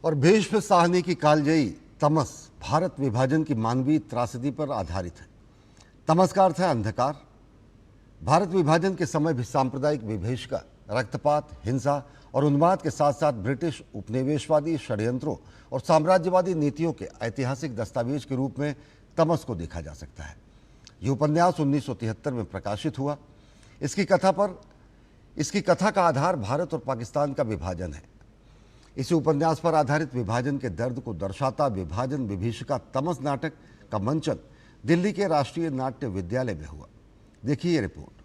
और भीष्म साहनी की कालजयी तमस भारत विभाजन की मानवीय त्रासदी पर आधारित है। तमस का अर्थ है अंधकार। भारत विभाजन के समय भी सांप्रदायिक विभेषका, रक्तपात, हिंसा और उन्माद के साथ साथ ब्रिटिश उपनिवेशवादी षड्यंत्रों और साम्राज्यवादी नीतियों के ऐतिहासिक दस्तावेज के रूप में तमस को देखा जा सकता है। ये उपन्यास 1973 में प्रकाशित हुआ। इसकी कथा का आधार भारत और पाकिस्तान का विभाजन है। इसी उपन्यास पर आधारित विभाजन के दर्द को दर्शाता विभाजन विभीषिका तमस नाटक का मंचन दिल्ली के राष्ट्रीय नाट्य विद्यालय में हुआ। देखिए ये रिपोर्ट।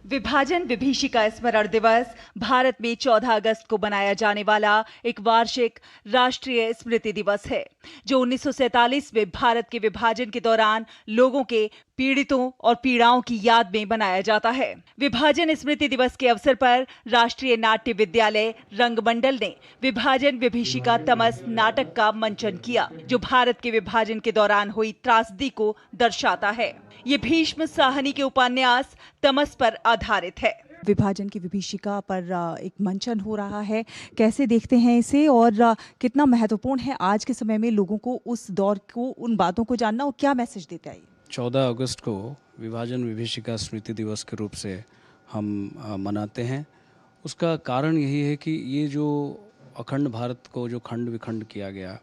विभाजन विभीषिका स्मरण दिवस भारत में 14 अगस्त को मनाया जाने वाला एक वार्षिक राष्ट्रीय स्मृति दिवस है, जो 1947 में भारत के विभाजन के दौरान लोगों के पीड़ितों और पीड़ाओं की याद में मनाया जाता है। विभाजन स्मृति दिवस के अवसर पर राष्ट्रीय नाट्य विद्यालय रंगमंडल ने विभाजन विभीषिका तमस नाटक का मंचन किया, जो भारत के विभाजन के दौरान हुई त्रासदी को दर्शाता है। ये भीष्म साहनी के उपन्यास तमस पर आधारित है। विभाजन की विभीषिका पर एक मंचन हो रहा है, कैसे देखते हैं इसे और कितना महत्वपूर्ण है आज के समय में लोगों को उस दौर को, उन बातों को जानना, और क्या मैसेज देता है? 14 अगस्त को विभाजन विभीषिका स्मृति दिवस के रूप से हम मनाते हैं। उसका कारण यही है कि ये जो अखंड भारत को जो खंड विखंड किया गया,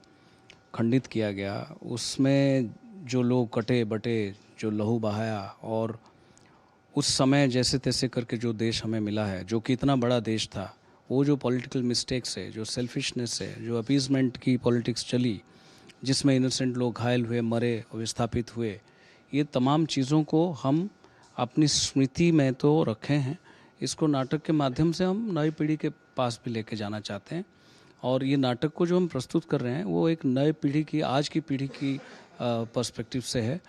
खंडित किया गया, उसमें जो लोग कटे बटे, जो लहू बहाया, और उस समय जैसे तैसे करके जो देश हमें मिला है, जो कि इतना बड़ा देश था, वो जो पॉलिटिकल मिस्टेक्स है, जो सेल्फिशनेस है, जो अपीजमेंट की पॉलिटिक्स चली, जिसमें इनोसेंट लोग घायल हुए, मरे, विस्थापित हुए, ये तमाम चीज़ों को हम अपनी स्मृति में तो रखे हैं। इसको नाटक के माध्यम से हम नई पीढ़ी के पास भी लेके जाना चाहते हैं। और ये नाटक को जो हम प्रस्तुत कर रहे हैं वो एक नई पीढ़ी की, आज की पीढ़ी की पर्सपेक्टिव से है।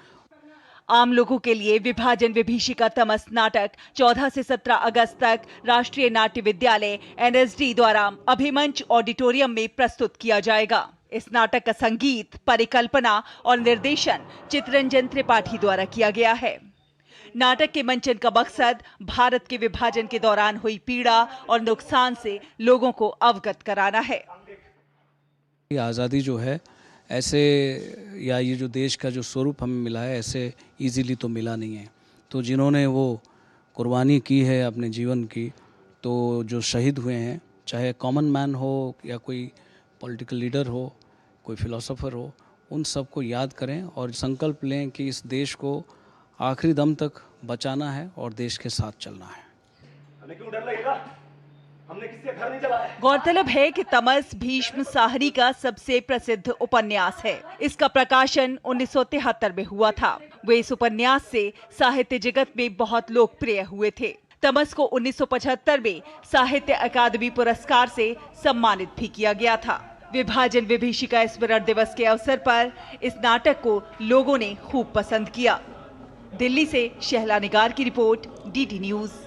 आम लोगों के लिए विभाजन विभीषिका तमस नाटक 14 से 17 अगस्त तक राष्ट्रीय नाट्य विद्यालय NSD द्वारा अभिमंच ऑडिटोरियम में प्रस्तुत किया जाएगा। इस नाटक का संगीत, परिकल्पना और निर्देशन चितरंजन त्रिपाठी द्वारा किया गया है। नाटक के मंचन का मकसद भारत के विभाजन के दौरान हुई पीड़ा और नुकसान से लोगों को अवगत कराना है। आज़ादी जो है ऐसे, या ये जो देश का जो स्वरूप हमें मिला है, ऐसे इजीली तो मिला नहीं है। तो जिन्होंने वो कुर्बानी की है अपने जीवन की, तो जो शहीद हुए हैं, चाहे कॉमन मैन हो या कोई पॉलिटिकल लीडर हो, कोई फिलोसोफर हो, उन सबको याद करें और संकल्प लें कि इस देश को आखिरी दम तक बचाना है और देश के साथ चलना है। हमें क्यों डर लगेगा? हमने किसी का घर नहीं चलाया। गौरतलब है कि तमस भीष्म साहनी का सबसे प्रसिद्ध उपन्यास है। इसका प्रकाशन 1973 में हुआ था। वे इस उपन्यास से साहित्य जगत में बहुत लोकप्रिय हुए थे। तमस को 1975 में साहित्य अकादमी पुरस्कार से सम्मानित भी किया गया था। विभाजन विभीषिका स्मरण दिवस के अवसर पर इस नाटक को लोगों ने खूब पसंद किया। दिल्ली से शहला निगार की रिपोर्ट, DD न्यूज़।